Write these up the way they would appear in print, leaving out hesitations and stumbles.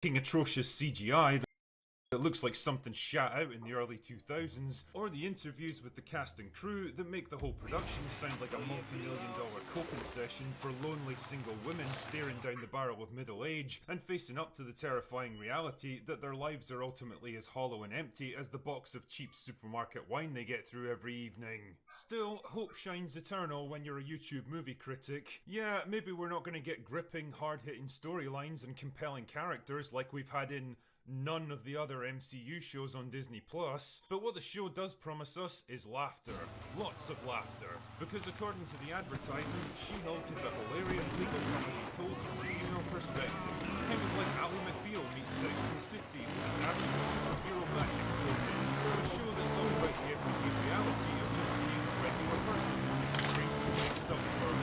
atrocious CGI that looks like something shot out in the early 2000s, or the interviews with the cast and crew that make the whole production sound like a multi-million-dollar coping session for lonely single women staring down the barrel of middle age and facing up to the terrifying reality that their lives are ultimately as hollow and empty as the box of cheap supermarket wine they get through every evening. Still, hope shines eternal when you're a YouTube movie critic. Yeah, maybe we're not going to get gripping, hard-hitting storylines and compelling characters like we've had in none of the other MCU shows on Disney Plus, but what the show does promise us is laughter. Lots of laughter. Because according to the advertising, She-Hulk is a hilarious legal comedy told from a female perspective. Kind of like Ally McBeal meets Sex and the City with an actual superhero magic thrown in. A show that's all about the everyday reality of just being a regular person who's a crazy mixed up world.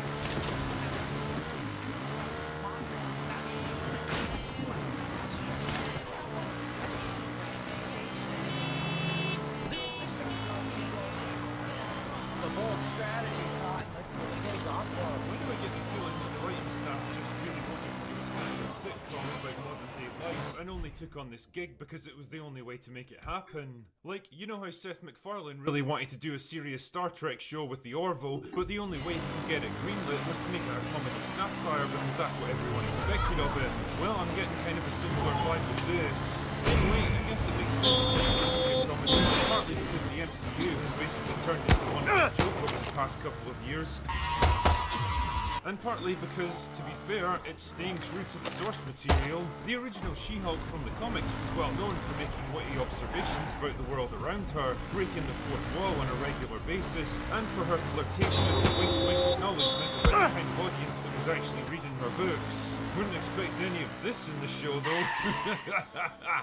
Strategy, Cotton. Let's see what it pays off for. When do I get the feeling that the writing staff just really wanted to do a standard sitcom about modern day life and only took on this gig because it was the only way to make it happen? Like, you know how Seth MacFarlane really wanted to do a serious Star Trek show with the Orville, but the only way he could get it greenlit was to make it a comedy satire because that's what everyone expected of it. Well, I'm getting kind of a similar vibe with this. Anyway, I guess it makes sense to make a comedy, partly because the MCU has basically turned into one big joke over the past couple of years. And partly because, to be fair, it's staying true to the source material. The original She-Hulk from the comics was well known for making witty observations about the world around her, breaking the fourth wall on a regular basis, and for her flirtatious wink-wink acknowledgement about the kind of audience that was actually reading her books. Wouldn't expect any of this in the show, though.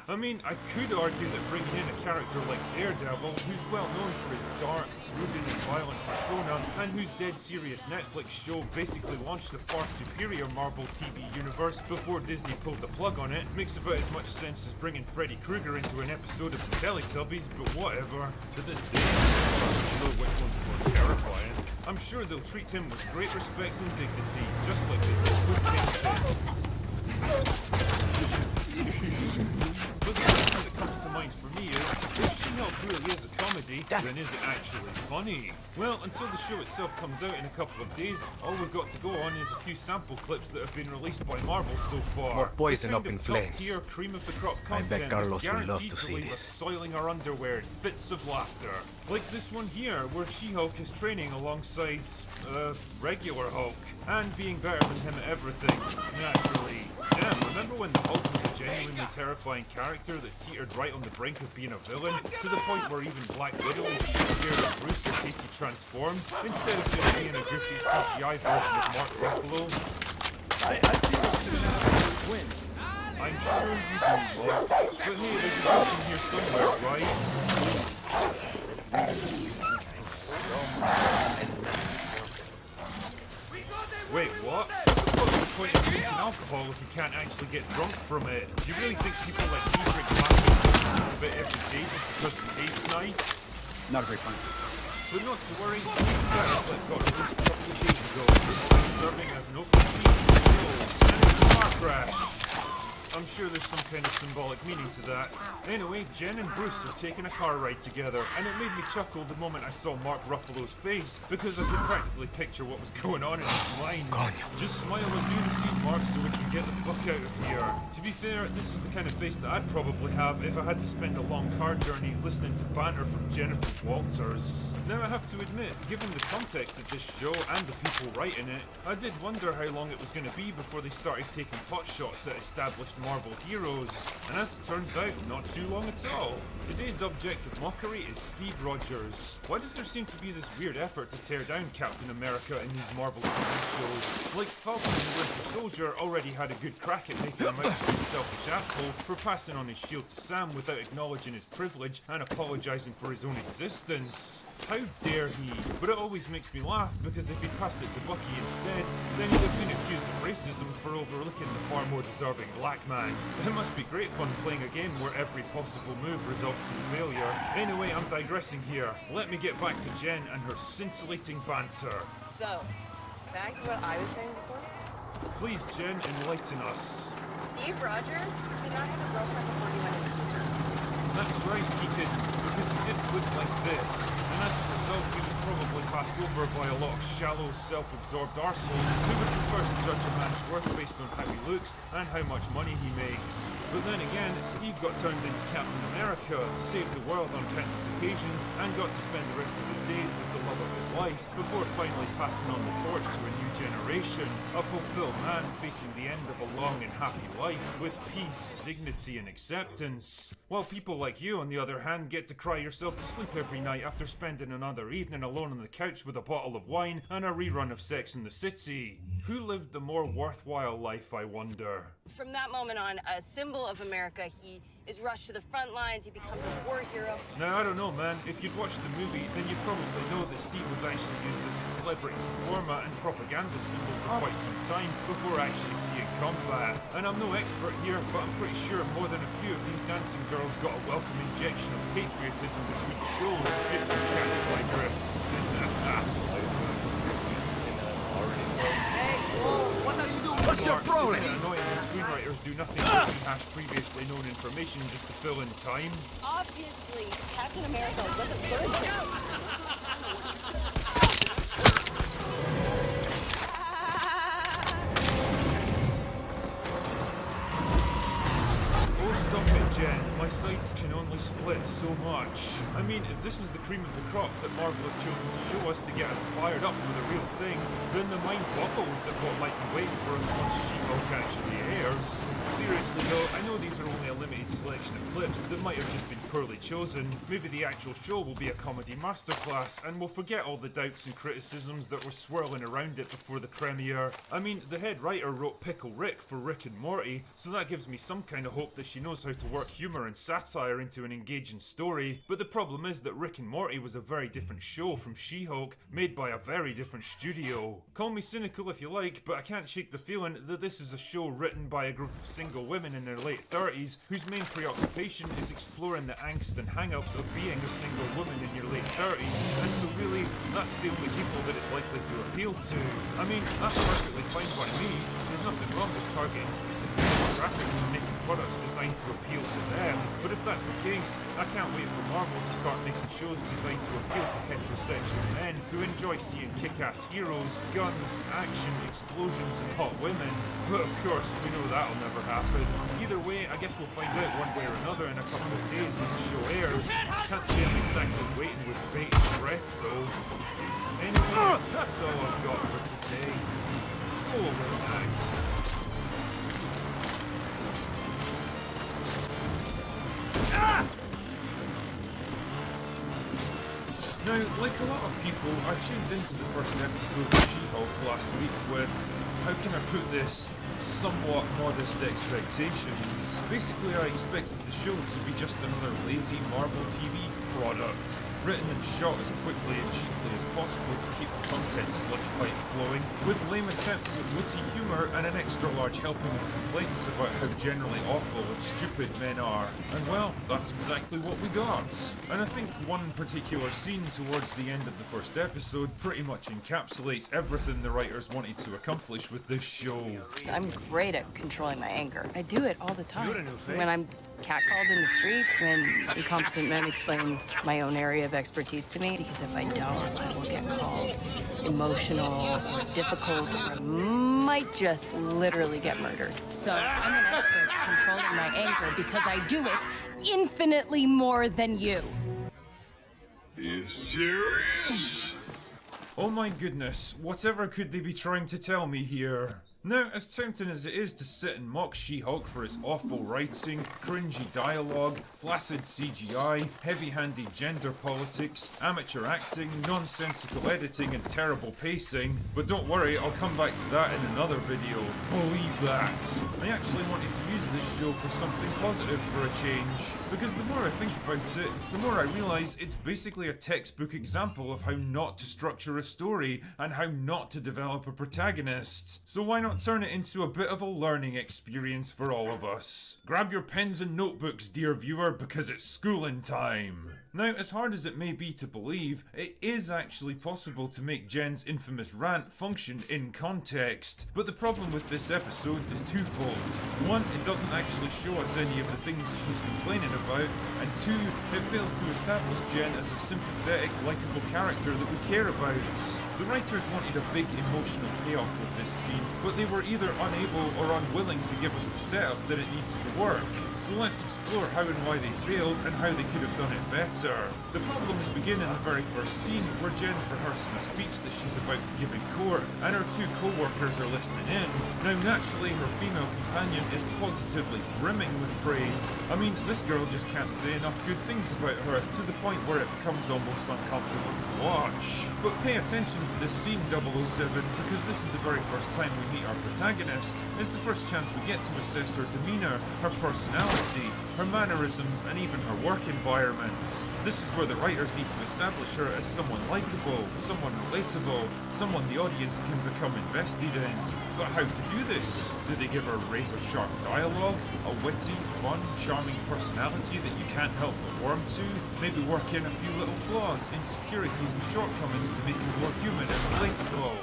I mean, I could argue that bringing in a character like Daredevil, who's well known for his dark, brooding and violent persona, and whose dead serious Netflix show basically launched a far superior Marvel TV universe before Disney pulled the plug on it, makes about as much sense as bringing Freddy Krueger into an episode of the Teletubbies, but whatever. To this day, I'm not sure which one's more terrifying. I'm sure they'll treat him with great respect and dignity, just like they did with Kingpin. But the thing that comes to mind for me is, if She-Hulk really is a comedy, then is it actually funny? Well, until the show itself comes out in a couple of days, all we've got to go on is a few sample clips that have been released by Marvel so far. More poison The up kind in of flames. top-tier cream of the crop I content bet Carlos that's will love guaranteed to see leave us this. soiling our underwear in fits of laughter. Like this one here, where She-Hulk is training alongside, regular Hulk, and being better than him at everything, naturally. Damn, remember when the Hulk was a genuinely terrifying character that teetered right on the brink of being a villain, to the point where even Black Widow was scared of Bruce in case he transformed, instead of just being a goofy CGI version of Mark Ruffalo? I see this two now win. I'm sure you do, Mark. But hey, there's a joke in here somewhere, right? Wait, what? What's the point of drinking alcohol if you can't actually get drunk from it? Do you really think people like me drink massive amounts of it every day just because it tastes nice? Not a great point. But not to worry, that clip got released a couple of days ago. This is serving as an open season for the show, and it's a car crash. I'm sure there's some kind of symbolic meaning to that. Anyway, Jen and Bruce are taking a car ride together, and it made me chuckle the moment I saw Mark Ruffalo's face, because I could practically picture what was going on in his mind. Just smile and do the scene, Mark, so we can get the fuck out of here. To be fair, this is the kind of face that I'd probably have if I had to spend a long car journey listening to banter from Jennifer Walters. Now I have to admit, given the context of this show and the people writing it, I did wonder how long it was going to be before they started taking pot shots at established Marvel heroes, and as it turns out, not too long at all. Today's object of mockery is Steve Rogers. Why does there seem to be this weird effort to tear down Captain America in these Marvel TV shows? Like Falcon and the Winter Soldier already had a good crack at making him out to be a selfish asshole for passing on his shield to Sam without acknowledging his privilege and apologising for his own existence. How dare he? But it always makes me laugh because if he passed it to Bucky instead, then he'd have been accused of racism for overlooking the far more deserving black man. It must be great fun playing a game where every possible move results in failure. Anyway, I'm digressing here. Let me get back to Jen and her scintillating banter. So, back to what I was saying before. Please, Jen, enlighten us. Steve Rogers did not have a girlfriend before he went into the service. That's right, he didn't, because he didn't look like this. And as a result, he was probably passed over by a lot of shallow, self-absorbed arseholes who would prefer to judge a man's worth based on how he looks and how much money he makes. But then again, Steve got turned into Captain America, saved the world on countless occasions, and got to spend the rest of his days with the love of his life before finally passing on the torch to a new generation, a fulfilled man facing the end of a long and happy life with peace, dignity, and acceptance. While people like you, on the other hand, get to cry yourself to sleep every night after spending another evening alone on the couch with a bottle of wine and a rerun of Sex and the City. Who lived the more worthwhile life, I wonder? From that moment on, a symbol of America, he is rushed to the front lines, he becomes a war hero. Now, I don't know, man. If you'd watched the movie, then you'd probably know that Steve was actually used as a celebrity performer and propaganda symbol for quite some time before actually seeing combat. And I'm no expert here, but I'm pretty sure more than a few of these dancing girls got a welcome injection of patriotism between shows, if you catch my drift. What are you doing? What's your problem? Isn't it annoying when screenwriters do nothing but rehash previously known information just to fill in time? Obviously, Captain America wasn't first. Oh, stop it, Jen. My sides can only split so much. I mean, if this is the cream of the crop that Marvel have chosen to show us to get us fired up for the real thing, then the mind boggles at what might be waiting for us once She-Hulk actually airs. Seriously though, I know these are only a limited selection of clips that might have just been poorly chosen. Maybe the actual show will be a comedy masterclass, and we'll forget all the doubts and criticisms that were swirling around it before the premiere. I mean, the head writer wrote Pickle Rick for Rick and Morty, so that gives me some kind of hope that she knows how to work humour and satire into an engaging story. But the problem is that Rick and Morty was a very different show from She-Hulk, made by a very different studio. Call me cynical if you like, but I can't shake the feeling that this is a show written by a group of single women in their late 30s whose main preoccupation is exploring the angst and hang-ups of being a single woman in your late 30s, and so really, that's the only people that it's likely to appeal to. I mean, that's perfectly fine by me. There's nothing wrong with targeting specific demographics and making products designed to appeal to them, but if that's the case, I can't wait for Marvel to start making shows designed to appeal to heterosexual men who enjoy seeing kick-ass heroes, guns, action, explosions, and hot women. But of course, we know that'll never happen. Either way, I guess we'll find out one way or another in a couple of days when the show airs. Can't say I'm exactly waiting with bated breath, though. Anyway, that's all I've got for today. Go away now. Now, like a lot of people, I tuned into the first episode of She-Hulk last week with, how can I put this, somewhat modest expectations. Basically, I expected the show to be just another lazy Marvel TV product, written and shot as quickly and cheaply as possible to keep the content sludge pipe flowing, with lame attempts at witty humour and an extra large helping of complaints about how generally awful and stupid men are. And well, that's exactly what we got. And I think one particular scene towards the end of the first episode pretty much encapsulates everything the writers wanted to accomplish with this show. I'm great at controlling my anger. I do it all the time. You're a new face. When I'm catcalled in the street, when incompetent men explain my own area of expertise to me, because if I don't, I will get called emotional or difficult, or I might just literally get murdered. So I'm an expert at controlling my anger because I do it infinitely more than you. You serious? Oh my goodness, whatever could they be trying to tell me here? Now, as tempting as it is to sit and mock She-Hulk for its awful writing, cringy dialogue, flaccid CGI, heavy-handed gender politics, amateur acting, nonsensical editing and terrible pacing, but don't worry, I'll come back to that in another video. Believe that. I actually wanted to use this show for something positive for a change, because the more I think about it, the more I realise it's basically a textbook example of how not to structure a story and how not to develop a protagonist. So why not turn it into a bit of a learning experience for all of us? Grab your pens and notebooks, dear viewer, because it's schooling time. Now, as hard as it may be to believe, it is actually possible to make Jen's infamous rant function in context. But the problem with this episode is twofold. One, it doesn't actually show us any of the things she's complaining about, and two, it fails to establish Jen as a sympathetic, likeable character that we care about. The writers wanted a big emotional payoff with this scene, but they were either unable or unwilling to give us the setup that it needs to work. So let's explore how and why they failed and how they could have done it better. The problems begin in the very first scene where Jen's rehearsing a speech that she's about to give in court, and her two co-workers are listening in. Now naturally her female companion is positively brimming with praise. I mean, this girl just can't say enough good things about her, to the point where it becomes almost uncomfortable to watch. But pay attention to this scene 007, because this is the very first time we meet our protagonist. It's the first chance we get to assess her demeanour, her personality, her mannerisms, and even her work environments. This is where the writers need to establish her as someone likeable, someone relatable, someone the audience can become invested in. But how to do this? Do they give her razor-sharp dialogue, a witty, fun, charming personality that you can't help but warm to? Maybe work in a few little flaws, insecurities and shortcomings to make her more human and relatable?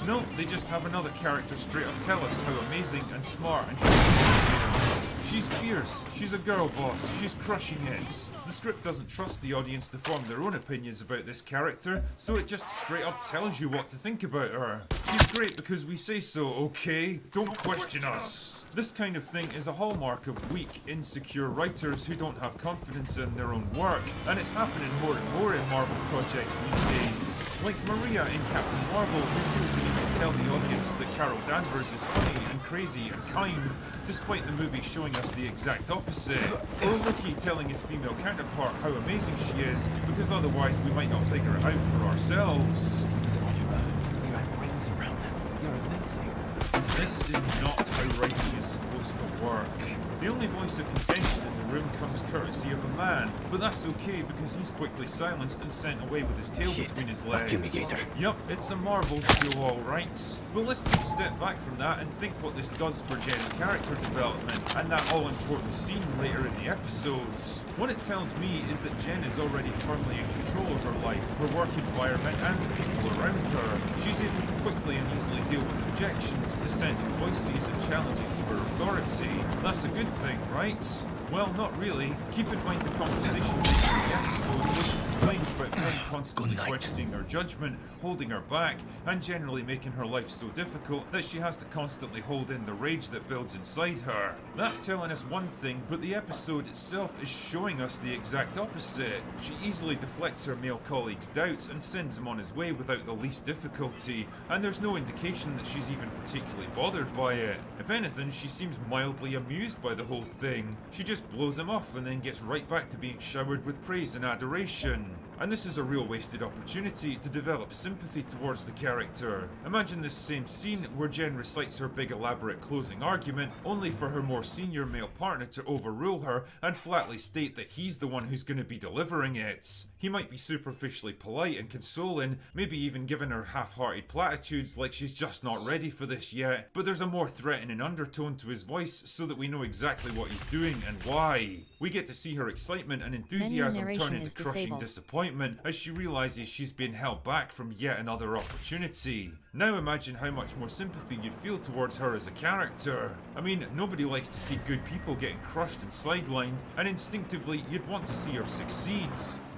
No, they just have another character straight up tell us how amazing and smart and she is. She's fierce, she's a girl boss, she's crushing it. The script doesn't trust the audience to form their own opinions about this character, so it just straight up tells you what to think about her. She's great because we say so, okay? Don't question us. This kind of thing is a hallmark of weak, insecure writers who don't have confidence in their own work, and it's happening more and more in Marvel projects these days. Like Maria in Captain Marvel, who feels the need to tell the audience that Carol Danvers is funny and crazy and kind, despite the movie showing us the exact opposite. Or Loki telling his female counterpart how amazing she is, because otherwise we might not figure it out for ourselves. This is not how writing is supposed to work. The only voice of contention in the room comes courtesy of a man, but that's okay because he's quickly silenced and sent away with his tail between his legs. Yup, it's a Marvel show alright. But let's take a step back from that and think what this does for Jen's character development and that all-important scene later in the episodes. What it tells me is that Jen is already firmly in control of her life, her work environment and the people around her. She's able to quickly and easily deal with objections, dissenting voices and challenges to her authority. That's a good thing, right? Well, not really. Keep in mind the conversation later in the episode was complained about men constantly questioning her judgment, holding her back, and generally making her life so difficult that she has to constantly hold in the rage that builds inside her. That's telling us one thing, but the episode itself is showing us the exact opposite. She easily deflects her male colleague's doubts and sends him on his way without the least difficulty, and there's no indication that she's even particularly bothered by it. If anything, she seems mildly amused by the whole thing. She just blows him off and then gets right back to being showered with praise and adoration. And this is a real wasted opportunity to develop sympathy towards the character. Imagine this same scene where Jen recites her big elaborate closing argument, only for her more senior male partner to overrule her and flatly state that he's the one who's going to be delivering it. He might be superficially polite and consoling, maybe even giving her half-hearted platitudes like she's just not ready for this yet, but there's a more threatening undertone to his voice so that we know exactly what he's doing and why. We get to see her excitement and enthusiasm turn into crushing disappointment as she realizes she's been held back from yet another opportunity. Now imagine how much more sympathy you'd feel towards her as a character. I mean, nobody likes to see good people getting crushed and sidelined, and instinctively you'd want to see her succeed.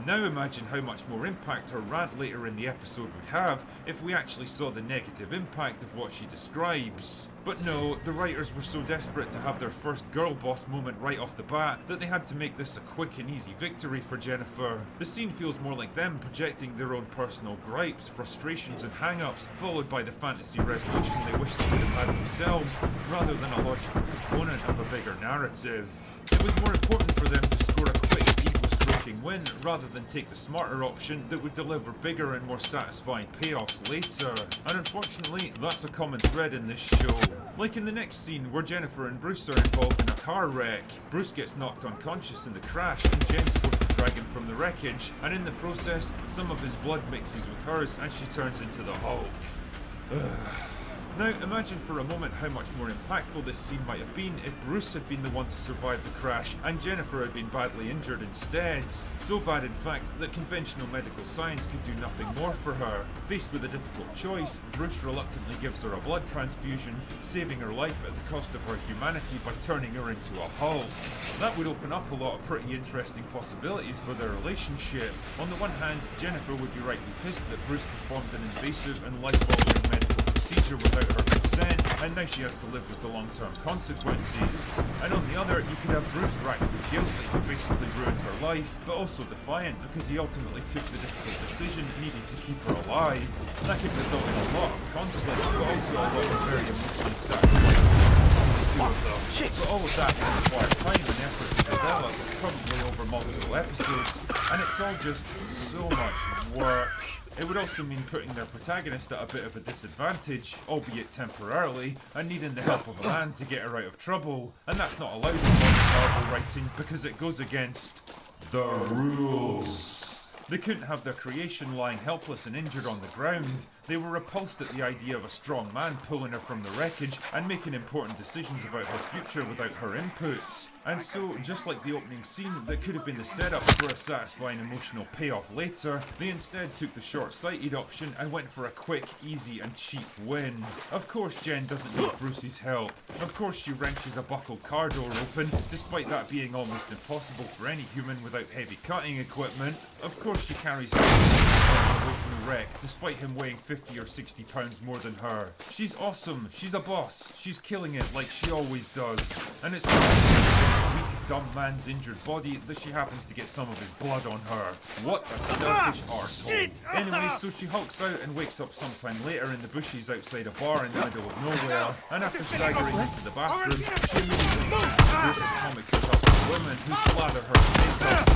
Now imagine how much more impact her rant later in the episode would have if we actually saw the negative impact of what she describes. But no, the writers were so desperate to have their first girl boss moment right off the bat that they had to make this a quick and easy victory for Jennifer. The scene feels more like them projecting their own personal gripes, frustrations and hang-ups, followed by the fantasy resolution they wish they could have had themselves, rather than a logical component of a bigger narrative. It was more important for them to score a quick, ego-stroking win rather than take the smarter option that would deliver bigger and more satisfying payoffs later. And unfortunately, that's a common thread in this show. Like in the next scene where Jennifer and Bruce are involved in a car wreck. Bruce gets knocked unconscious in the crash and Jen's supposed to drag him from the wreckage, and in the process, some of his blood mixes with hers and she turns into the Hulk. Now, imagine for a moment how much more impactful this scene might have been if Bruce had been the one to survive the crash and Jennifer had been badly injured instead. So bad, in fact, that conventional medical science could do nothing more for her. Faced with a difficult choice, Bruce reluctantly gives her a blood transfusion, saving her life at the cost of her humanity by turning her into a Hulk. That would open up a lot of pretty interesting possibilities for their relationship. On the one hand, Jennifer would be rightly pissed that Bruce performed an invasive and life-altering medical procedure without her consent, and now she has to live with the long-term consequences. And on the other, you could have Bruce racked with guilt that he basically ruined her life, but also defiant because he ultimately took the difficult decision needing to keep her alive. That could result in a lot of conflict, but also a lot of very emotionally satisfying scenes between the two of them. But all of that can require time and effort to develop, probably over multiple episodes, and it's all just so much work. It would also mean putting their protagonist at a bit of a disadvantage, albeit temporarily, and needing the help of a man to get her out of trouble. And that's not allowed in modern Marvel writing because it goes against the rules. They couldn't have their creation lying helpless and injured on the ground. They were repulsed at the idea of a strong man pulling her from the wreckage and making important decisions about her future without her inputs. And so, just like the opening scene that could have been the setup for a satisfying emotional payoff later, they instead took the short-sighted option and went for a quick, easy and cheap win. Of course Jen doesn't need Bruce's help. Of course she wrenches a buckled car door open, despite that being almost impossible for any human without heavy cutting equipment. Of course she carries him away from the wreck, despite him weighing 50 or 60 pounds more than her. She's awesome, she's a boss, she's killing it like she always does. And it's not this weak, dumb man's injured body that she happens to get some of his blood on her. What a selfish arsehole. Anyway, so she hulks out and wakes up sometime later in the bushes outside a bar in the middle of nowhere, and after staggering into the bathroom, she immediately finds a group of comic up women who slather her with makeup,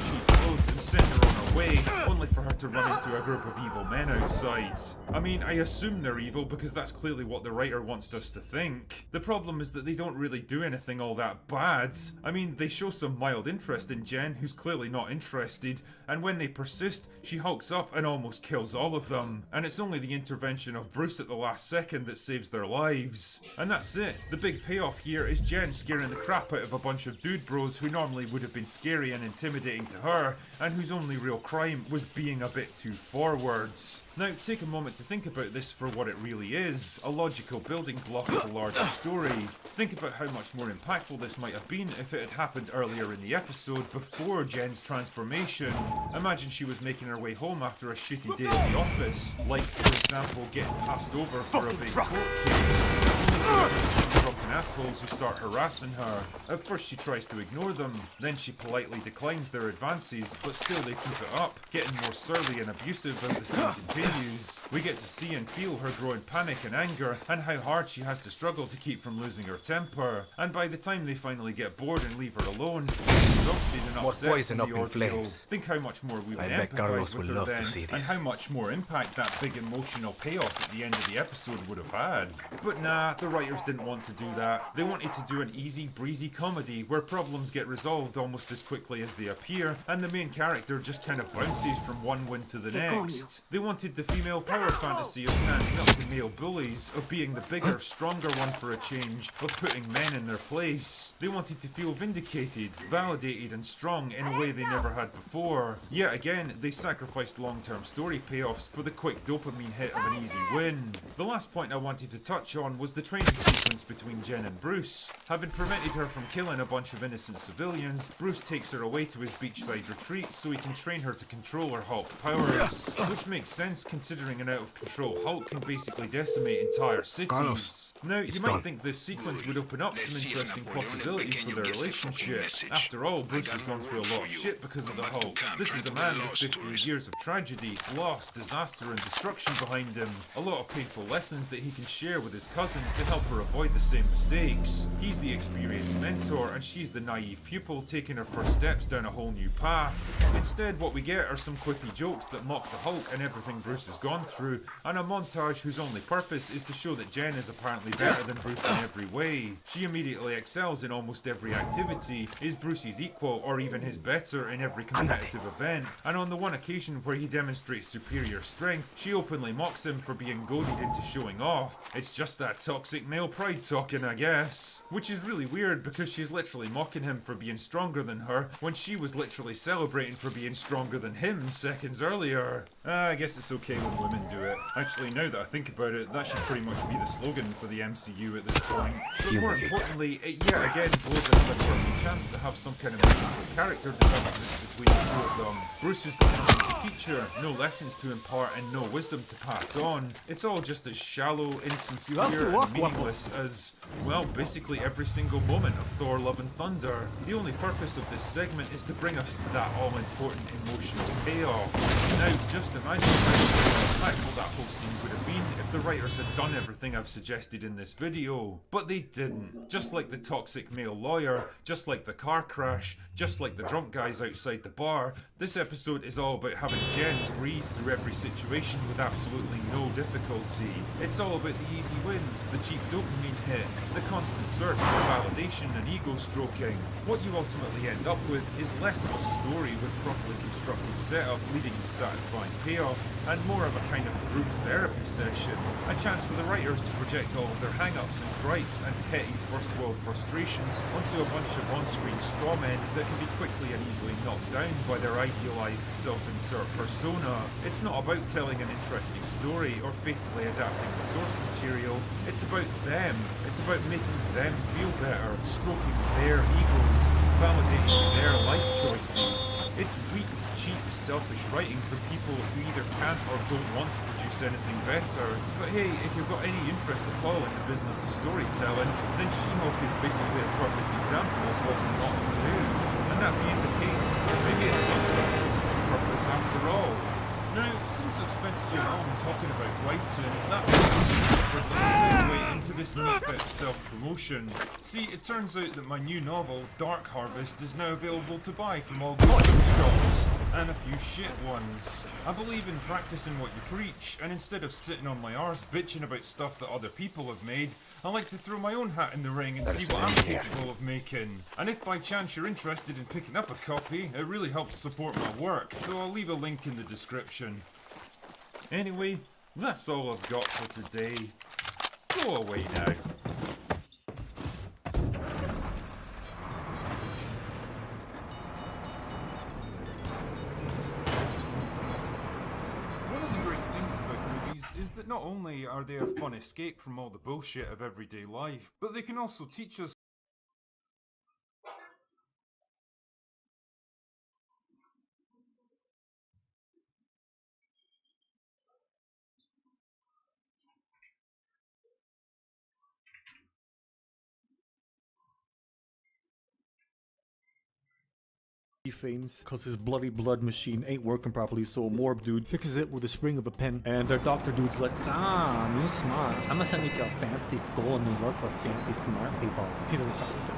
cheap clothes and send her on her way, only for her to run into a group of evil men outside. I mean, I assume they're evil because that's clearly what the writer wants us to think. The problem is that they don't really do anything all that bad. I mean, they show some mild interest in Jen, who's clearly not interested, and when they persist, she hulks up and almost kills all of them. And it's only the intervention of Bruce at the last second that saves their lives. And that's it. The big payoff here is Jen scaring the crap out of a bunch of dude bros who normally would have been scary and intimidating to her, and whose only real crime was being a bit too forwards. Now, take a moment to think about this for what it really is, a logical building block of a larger story. Think about how much more impactful this might have been if it had happened earlier in the episode, before Jen's transformation. Imagine she was making her way home after a shitty day at the office, like, for example, getting passed over for a big court case. Drunken assholes who start harassing her. At first she tries to ignore them, then she politely declines their advances, but still they keep it up, getting more surly and abusive as the scene continues. We get to see and feel her growing panic and anger, and how hard she has to struggle to keep from losing her temper. And by the time they finally get bored and leave her alone, she's exhausted and upset poison from the up in ordeal. flames. Think how much more we would I bet empathise Carlos with will her love to then, see and this. how much more impact that big emotional payoff at the end of the episode would have had. But nah, the writers didn't want to do that. They wanted to do an easy, breezy comedy where problems get resolved almost as quickly as they appear, and the main character just kind of bounces from one win to the next. They wanted the female power fantasy of standing up to male bullies, of being the bigger, stronger one for a change, of putting men in their place. They wanted to feel vindicated, validated and strong in a way they never had before. Yet again, they sacrificed long-term story payoffs for the quick dopamine hit of an easy win. The last point I wanted to touch on was the training sequence between Jen and Bruce. Having prevented her from killing a bunch of innocent civilians, Bruce takes her away to his beachside retreat so he can train her to control her Hulk powers. Which makes sense considering an out-of-control Hulk can basically decimate entire cities. Carlos, Now, you might done. think this sequence would open up some interesting possibilities for their relationship. After all, Bruce has gone through a lot of shit because of the Hulk. This is a man with 50 years of tragedy, loss, disaster and destruction behind him. A lot of painful lessons that he can share with his cousin to help her avoid the same mistakes. He's the experienced mentor, and she's the naive pupil taking her first steps down a whole new path. Instead, what we get are some quippy jokes that mock the Hulk and everything Bruce has gone through, and a montage whose only purpose is to show that Jen is apparently better than Bruce in every way. She immediately excels in almost every activity, is Bruce's equal or even his better in every competitive event, and on the one occasion where he demonstrates superior strength, she openly mocks him for being goaded into showing off. It's just that toxic male pride talking, I guess. Which is really weird because she's literally mocking him for being stronger than her when she was literally celebrating for being stronger than him seconds earlier. I guess it's okay when women do it. Actually, now that I think about it, that should pretty much be the slogan for the MCU at this point. But more importantly, it yet again blows another perfect chance to have some kind of meaningful character development between the two of them. Bruce has got nothing to teach her, no lessons to impart, and no wisdom to pass on. It's all just as shallow, insincere, and meaningless as, well, basically every single moment of Thor: Love and Thunder. The only purpose of this segment is to bring us to that all-important emotional payoff. Now, just imagine how impactful that whole scene would have been if the writers had done everything I've suggested in this video. But they didn't. Just like the toxic male lawyer, just like the car crash, just like the drunk guys outside the bar, this episode is all about having Jen breeze through every situation with absolutely no difficulty. It's all about the easy wins, the cheap dopamine hit, the constant search for validation and ego stroking. What you ultimately end up with is less of a story with properly constructed setup leading to satisfying payoffs, and more of a kind of group therapy session. A chance for the writers to project all of their hang-ups and gripes and petty first world frustrations onto a bunch of on-screen strawmen that can be quickly and easily knocked down by their idealized self-insert persona. It's not about telling an interesting story or faithfully adapting the source material. It's about them. It's about making them feel better, stroking their egos, validating their life choices. It's weak, cheap, selfish writing from people who either can't or don't want to produce anything better. But hey, if you've got any interest at all in the business of storytelling, then She-Hulk is basically a perfect example of what not to do. And that being the case, maybe it does have a useful purpose after all. Now, since I've spent so long talking about writing, that's a segue into this neat bit of self-promotion. See, it turns out that my new novel, Dark Harvest, is now available to buy from all good shops, and a few shit ones. I believe in practicing what you preach, and instead of sitting on my arse bitching about stuff that other people have made, I like to throw my own hat in the ring and see what I'm capable of making. And if by chance you're interested in picking up a copy, it really helps support my work, so I'll leave a link in the description. Anyway, that's all I've got for today. Go away now. One of the great things about movies is that not only are they a fun escape from all the bullshit of everyday life, but they can also teach us He faints because his bloody blood machine ain't working properly, so Morb dude fixes it with the spring of a pen, and their doctor dude's like, "Damn, you smart. I'm gonna send you to a fancy school in New York for fancy smart people." He doesn't talk like that.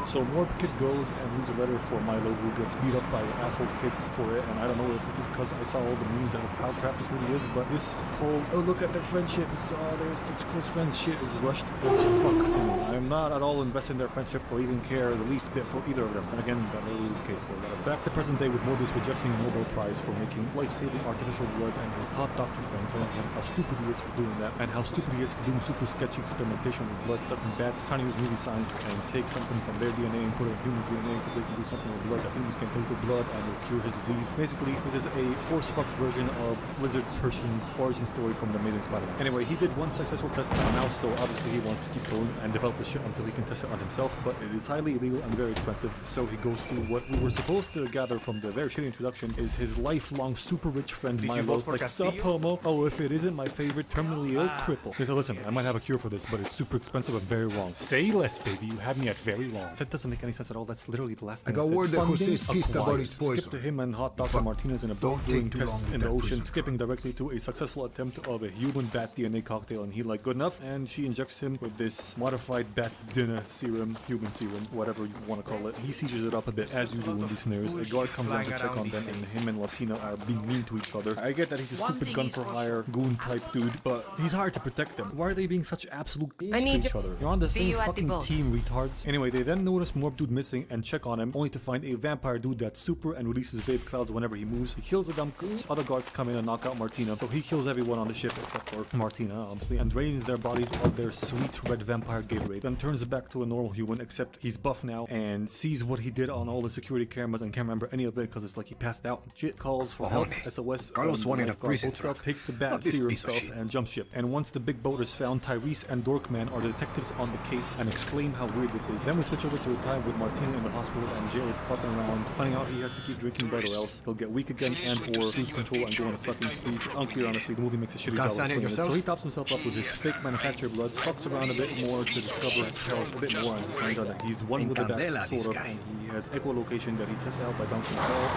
So Morb Kid goes and leaves a letter for Milo, who gets beat up by asshole kids for it, and I don't know if this is because I saw all the memes of how crap this movie is, but this whole, oh look at their friendship, it's they're such close friends shit is rushed as fuck to me. I'm not at all invested in their friendship or even care the least bit for either of them, and again, that really is the case. So back to present day with Morbius rejecting a Nobel Prize for making life-saving artificial blood, and his hot doctor friend telling him how stupid he is for doing that, and how stupid he is for doing super sketchy experimentation with blood-sucking bats, trying to use movie science and take something from their DNA and put it in humans' DNA because they can do something with blood that humans can take with blood and will cure his disease. Basically, this is a force-fucked version of Lizard Person's origin story from The Amazing Spider-Man. Anyway, he did one successful test on a mouse, so obviously he wants to keep going and develop this shit until he can test it on himself, but it is highly illegal and very expensive, so he goes to what we were supposed to gather from the very shitty introduction is his lifelong super rich friend Milo. Like, sup homo? Oh, if it isn't my favorite terminally ill cripple. Okay, so listen, I might have a cure for this, but it's super expensive and very long. Say less, baby, you had me at very long. That doesn't make any sense at all. That's literally the last thing I got word that Jose's pissed about his poison. Skip to him and hot Dr. Martinez in a boat doing tests in the ocean, skipping directly to a successful attempt of a human bat DNA cocktail, and he like, good enough, and she injects him with this modified Bat-Dina serum, human serum, whatever you want to call it. He seizures it up a bit, as you do in these scenarios. A guard comes down to check on them, and him and Latina are being mean to each other. I get that he's a stupid gun-for-hire, goon-type dude, but he's hired to protect them. Why are they being such absolute dicks to each other? You're on the same fucking team, retards. Anyway, they then notice Morb Dude missing and check on him, only to find a vampire dude that's super and releases vape clouds whenever he moves. He kills the dumb other guards come in and knock out Martina, so he kills everyone on the ship except for Martina, obviously, and drains their bodies of their sweet red vampire Gatorade. Then turns back to a normal human, except he's buff now and sees what he did on all the security cameras and can't remember any of it because it's like he passed out. Shit, calls for help, SOS, Carlos wanted a prison stuff, truck. takes the Not bat this serum piece of stuff shit. and jumps ship. And once the big boat is found, Tyrese and Dorkman are the detectives on the case and exclaim how weird this is. Then we switch over to a time with Martina in the hospital and Jared fucking around, finding out he has to keep drinking bread or else he'll get weak again and or lose control and go on a sucking spree. It's unclear, honestly. The movie makes a shitty job of explaining this. So he tops himself up with his fake manufactured blood, fucks around a bit more to discover his powers a bit more, and he finds out that he's one with the bats, sort of, and he has echolocation that he tests out by bouncing a ball.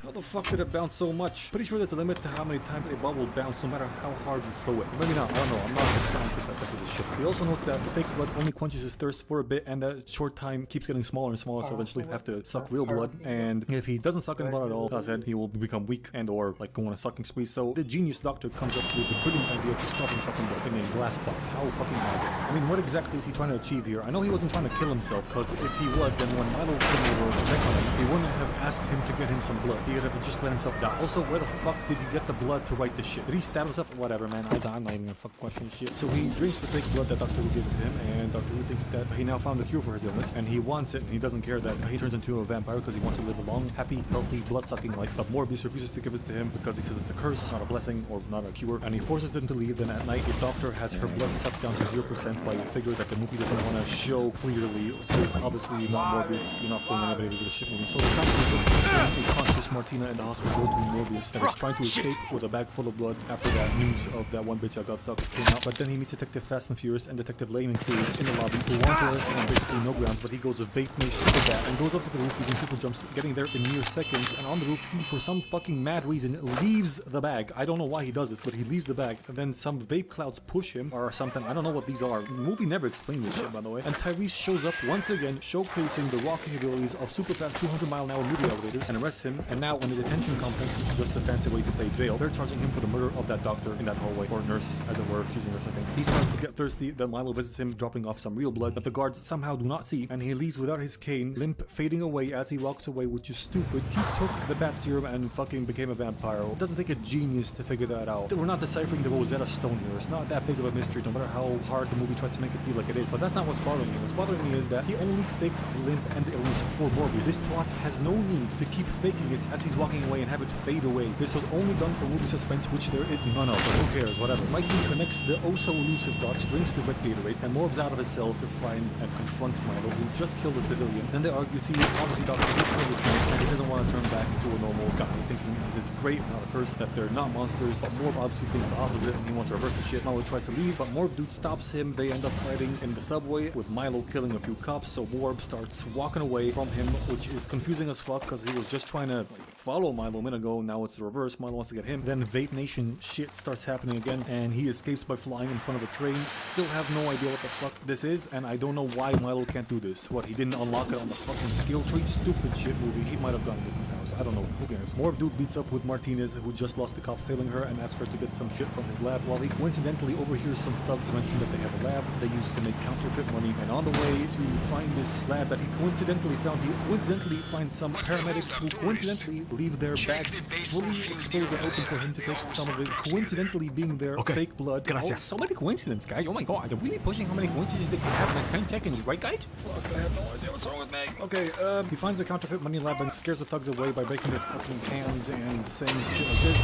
How the fuck did it bounce so much? Pretty sure there's a limit to how many times a ball will bounce no matter how hard you throw it. Maybe not, I don't know, I'm not a scientist that tested this shit. He also notes that fake blood only quenches his thirst for a bit and that short time keeps getting smaller and smaller, so eventually he'll have to suck real blood, and if he doesn't suck in blood at all, as I said, he will become weak and or like go on a sucking spree. So the genius doctor comes up with the brilliant idea to stop him sucking blood in a glass box. How fucking amazing. I mean, what exactly is he trying to achieve here? I know he wasn't trying to kill himself, because if he was, then when Milo came over to check on him, he wouldn't have asked him to get him some blood. He would have just let himself die. Also, where the fuck did he get the blood to write this shit? Did he stab himself? Whatever, man. I'm not even gonna fucking question shit. So he drinks the fake blood that Doctor Who gave it to him, and Doctor Who thinks that he now found the cure for his illness, and he wants it, and he doesn't care that he turns into a vampire because he wants to live a long, happy, healthy, blood-sucking life. But Morbius refuses to give it to him because he says it's a curse, not a blessing, or not a cure, and he forces him to leave. Then at night, the Doctor has her blood sucked down to 0% by a figure that the movie doesn't want to show clearly, so it's obviously not Morbius. You're not fooling anybody with this shit movie. So the Doctor is conscious Martina in the hospital to Morbius, and is trying to escape with a bag full of blood after that news of that one bitch that got sucked came out. But then he meets Detective Fast and Furious and Detective Layman Curious in the lobby, who wants to listen on basically no grounds, but he goes a vape nation super bat and goes up to the roof using super jumps, getting there in mere seconds. And on the roof, he, for some fucking mad reason, leaves the bag. I don't know why he does this, but he leaves the bag, and then some vape clouds push him or something. I don't know what these are. The movie never explained this shit, by the way. And Tyrese shows up once again, showcasing the raw capabilities of super fast 200-mile-an-hour movie elevators, and arrests him. And now in the detention complex, which is just a fancy way to say jail, they're charging him for the murder of that doctor in that hallway, or nurse, as it were. She's a nurse, I think. He starts to get thirsty, then Milo visits him, dropping off some real blood that the guards somehow do not see, and he leaves without his cane, limp, fading away as he walks away, which is stupid. He took the bat serum and fucking became a vampire. It doesn't take a genius to figure that out. We're not deciphering the Rosetta Stone here. It's not that big of a mystery, no matter how hard the movie tries to make it feel like it is. But that's not what's bothering me. What's bothering me is that he only faked the limp and the illness for Morbius. This twat has no need to keep faking it as he's walking away and have it fade away. This was only done for movie suspense, which there is none of, but who cares, whatever. Mikey connects the oh-so-elusive dots, drinks the wet Gatorade, and Morb's out of his cell to find and confront Milo, who just killed a civilian. Then they argue, see, obviously Dr. Who killed this man, and he doesn't want to turn back into a normal guy, thinking this is great, not a curse, that they're not monsters, but Morb obviously thinks the opposite, and he wants to reverse the shit. Milo tries to leave, but Morb dude stops him. They end up fighting in the subway, with Milo killing a few cops, so Morb starts walking away from him, which is confusing as fuck, because he was just trying to follow Milo a minute ago, now it's the reverse. Milo wants to get him. Then Vape Nation shit starts happening again, and he escapes by flying in front of a train. Still have no idea what the fuck this is, and I don't know why Milo can't do this. What, he didn't unlock it on the fucking skill tree? Stupid shit movie. He might have gotten different powers. I don't know. Who cares? Morb dude beats up with Martinez, who just lost the cop tailing her, and asks her to get some shit from his lab, while he coincidentally overhears some thugs mention that they have a lab they use to make counterfeit money. And on the way to find this lab that he coincidentally found, he coincidentally finds some paramedics who coincidentally leave their bags fully exposed and open for him to take some of his, coincidentally being their fake blood. Gracias. Oh, so many coincidences, guys. Oh my god, they're really pushing how many coincidences they can have in like 10 seconds, right, guys? Fuck, I have no idea what's wrong with me. Okay, he finds the counterfeit money lab and scares the thugs away by breaking their fucking hands and saying shit like this.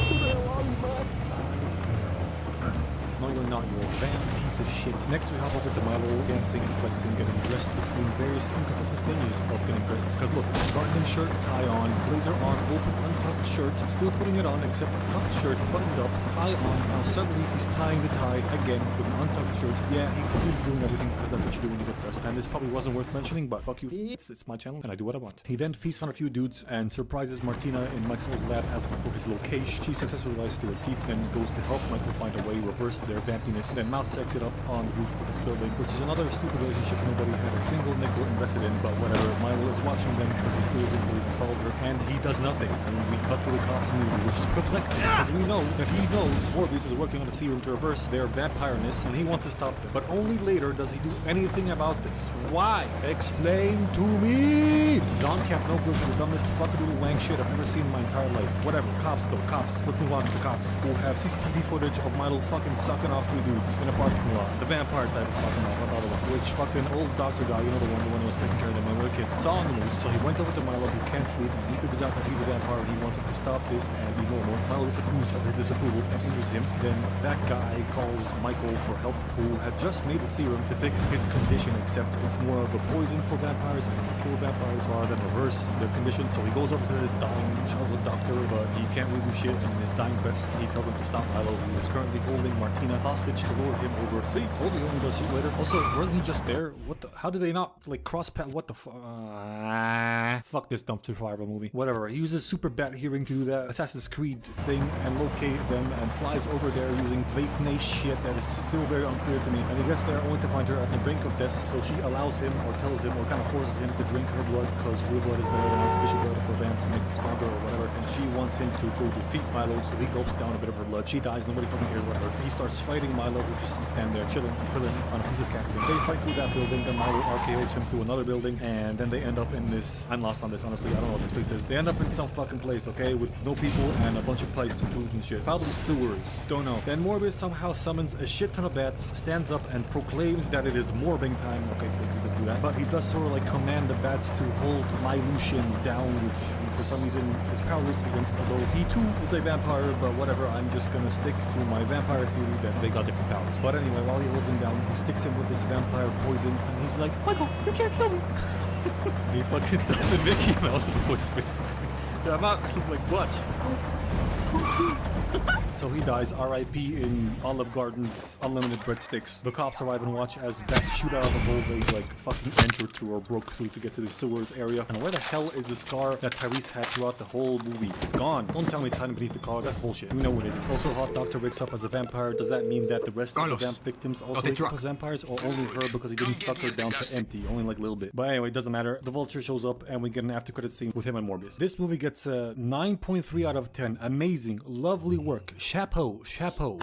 No, you're not. You're a vamp piece of shit. Next, we hop over to Milo, dancing and flexing, getting dressed between various inconsistent stages of getting dressed. Because look, gardening shirt, tie on, blazer on, open, untucked shirt, still putting it on, except a tucked shirt, buttoned up, tie on. Now suddenly he's tying the tie again with an untucked shirt. Yeah, he could be doing everything because that's That's what you do when you get dressed. And this probably wasn't worth mentioning, but fuck you. It's my channel and I do what I want. He then feasts on a few dudes and surprises Martina in Mike's old lab asking for his location. She successfully lies to her teeth, then goes to help Michael find a way, reverse their vampiness. Then Mouse sex it up on the roof of his building, which is another stupid relationship nobody had a single nickel invested in, but whatever. Milo is watching them because he clearly didn't believe he followed her, and he does nothing. And we cut to the cops movie, which is perplexing because we know that he knows Morbius is working on the serum to reverse their vampireness, and he wants to stop him. But only later does he do anything about this. Why? Explain to me! This is on Camp No Good for the dumbest fuckadoodle wang shit I've ever seen in my entire life. Whatever. Cops though. Cops. Let's move on to the cops. Who have CCTV footage of Milo fucking sucking off 3 dudes in a parking lot. The vampire type of sucking off, not the other one. Which fucking old doctor guy, you know the one who was taking care of them when we were kids, saw on the news. So he went over to Milo, who can't sleep, and he figures out that he's a vampire and he wants him to stop this and be normal. Milo disapproves of his disapproval and injures him. Then that guy calls Michael for help, who had just made a serum to fix his condition, except it's more of a poison for vampires and can kill vampires rather than reverse their condition. So he goes over to his dying childhood doctor, but he can't really do shit, and in his dying breaths he tells him to stop Milo, who is currently holding Martina hostage, to lure him over. See, told you he only does shit later. Also, wasn't he just there? What the? How did they not like cross path? What the fuck this dumpster fire movie. Whatever. He uses super bat hearing to do that Assassin's Creed thing and locate them and flies over there using vape shit that is still very unclear to me. And he gets there only to find her at the brink of death. So she allows him or tells him or kind of forces him to drink her blood because real blood is better than artificial blood for vamps and makes him stronger or whatever. And she wants him to go defeat Milo, so he gulps down a bit of her blood. She dies. Nobody fucking cares about her. He starts fighting Milo, who just standing there chilling on a piece of scaffolding. They fight through that building. Then Milo RKOs him to another building, and then they end up in this. I'm lost on this, honestly. I don't know what this place is. They end up in some fucking place, okay, with no people and a bunch of pipes and food and shit. Probably sewers. Don't know. Then Morbius somehow summons a shit ton of bats, stands up and proclaims that it is morbing time. Okay, he does do that. But he does sort of like command the bats to hold Milusian down, which for some reason is powerless against, although he too is a vampire, but whatever, I'm just gonna stick to my vampire theory that they got different powers. But anyway, while he holds him down, he sticks him with this vampire poison, and he's like, Michael, you can't kill me. He fucking does a Mickey Mouse voice, basically. Yeah, I'm not, like, watch. So he dies, R.I.P. in Olive Garden's unlimited breadsticks. The cops arrive and watch as bats shoot out of a hole they like fucking entered through or broke through to get to the sewers area. And where the hell is the scar that Tyrese had throughout the whole movie? It's gone. Don't tell me it's hiding beneath the car. That's bullshit. We know it isn't. Also, Hot Doctor wakes up as a vampire. Does that mean that the rest of the vamp victims also wake up as vampires, or only her because he didn't suck her down to empty? Only like a little bit. But anyway, it doesn't matter. The Vulture shows up and we get an after credit scene with him and Morbius. This movie gets a 9.3 out of 10. Amazing. Lovely work. Chapeau. Chapeau.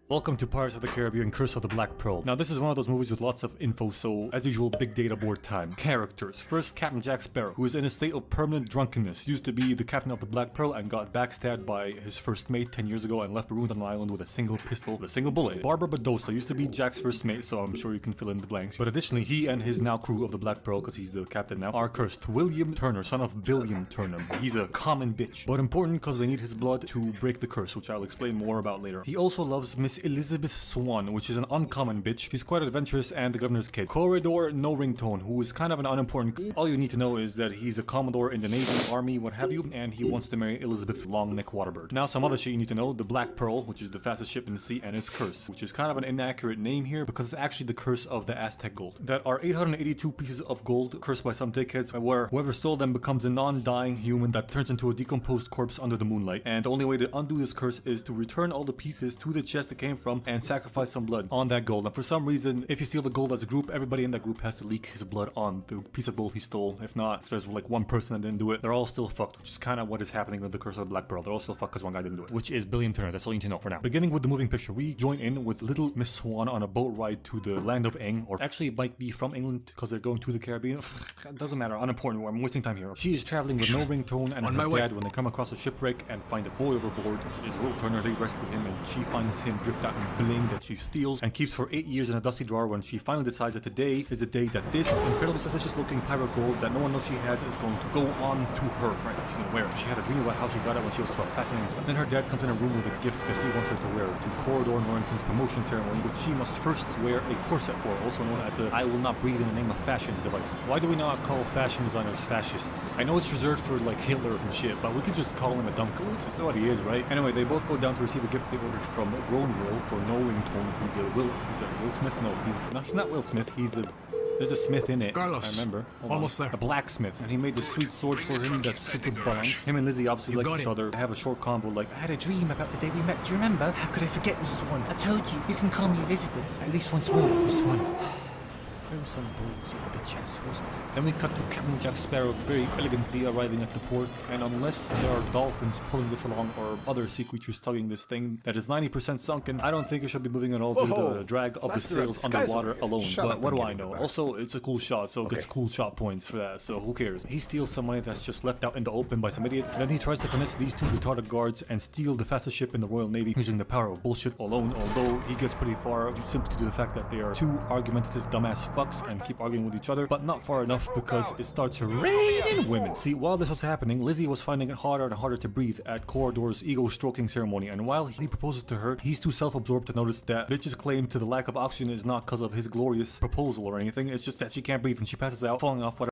Welcome to Pirates of the Caribbean Curse of the Black Pearl. Now this is one of those movies with lots of info, so as usual, big data board time. Characters. First, Captain Jack Sparrow, who is in a state of permanent drunkenness. Used to be the captain of the Black Pearl and got backstabbed by his first mate 10 years ago and left marooned on an island with a single pistol, with a single bullet. Barbara Badosa used to be Jack's first mate, so I'm sure you can fill in the blanks. But additionally, he and his now crew of the Black Pearl, because he's the captain now, are cursed. William Turner, son of Billiam Turner. He's a common bitch, but important because they need his blood to break the curse, which I'll explain more about later. He also loves Miss Elizabeth Swan, which is an uncommon bitch. She's quite adventurous and the governor's kid. Corridor No Ringtone, who is kind of an unimportant. All you need to know is that he's a commodore in the Navy, Army, what have you, and he wants to marry Elizabeth Longneck Waterbird. Now some other shit you need to know, the Black Pearl, which is the fastest ship in the sea, and its curse, which is kind of an inaccurate name here because it's actually the curse of the Aztec gold. That are 882 pieces of gold cursed by some dickheads, where whoever stole them becomes a non-dying human that turns into a decomposed corpse under the moonlight. And the only way to undo this curse is to return all the pieces to the chest it came from and sacrifice some blood on that gold. And for some reason, if you steal the gold as a group, everybody in that group has to leak his blood on the piece of gold he stole. If not, if there's like one person that didn't do it, they're all still fucked, which is kind of what is happening with the Curse of the Black Pearl. They're all still fucked because one guy didn't do it, which is Billiam Turner. That's all you need to know for now. Beginning with the moving picture, we join in with little Miss Swan on a boat ride to the land of Eng, or actually it might be from England because they're going to the Caribbean. It doesn't matter, unimportant, I'm wasting time here. She is traveling with no ringtone and her dad when they come across a shipwreck and find a boy overboard, which is Will Turner. They rescue him and she finds him dripping dripped out in bling that she steals and keeps for 8 years in a dusty drawer when she finally decides that today is the day that this incredibly suspicious looking pirate gold that no one knows she has is going to go on to her. Right, she's gonna wear it. She had a dream about how she got it when she was 12. Fascinating stuff. Then her dad comes in a room with a gift that he wants her to wear to Corridor Norrington's promotion ceremony, which she must first wear a corset for, also known as a I will not breathe in the name of fashion device. Why do we not call fashion designers fascists? I know it's reserved for like Hitler and shit, but we could just call him a dumb coach. That's what he is, right? Anyway, they both go down to receive a gift they ordered from Grown Will for knowing Tone. He's a Will Smith? No, he's not Will Smith. There's a smith in it. Carlos, I remember. Hold almost on. there. A blacksmith. And he made this sweet sword for him that's super balanced. Him and Lizzie obviously like each other. They have a short convo like, I had a dream about the day we met. Do you remember? How could I forget, Miss Swan? I told you, you can call me Elizabeth. At least once more, Miss Swan. Throw some balls, you bitch ass horseman. Then we cut to Captain Jack Sparrow very elegantly arriving at the port, and unless there are dolphins pulling this along or other sea creatures tugging this thing that is 90% sunken, I don't think it should be moving at all due to the drag of the sails underwater alone. But what do I know? Also, it's a cool shot, so it gets cool shot points for that, so who cares? He steals some money that's just left out in the open by some idiots, then he tries to finesse these two retarded guards and steal the fastest ship in the Royal Navy using the power of bullshit alone, although he gets pretty far simply due to the fact that they are two argumentative dumbass fucks and keep arguing with each other, but not far enough because it starts raining women. See, while this was happening, Lizzie was finding it harder and harder to breathe at Corridor's ego stroking ceremony, and while he proposes to her, he's too self-absorbed to notice that bitch's claim to the lack of oxygen is not because of his glorious proposal or anything, it's just that she can't breathe and she passes out, falling off whatever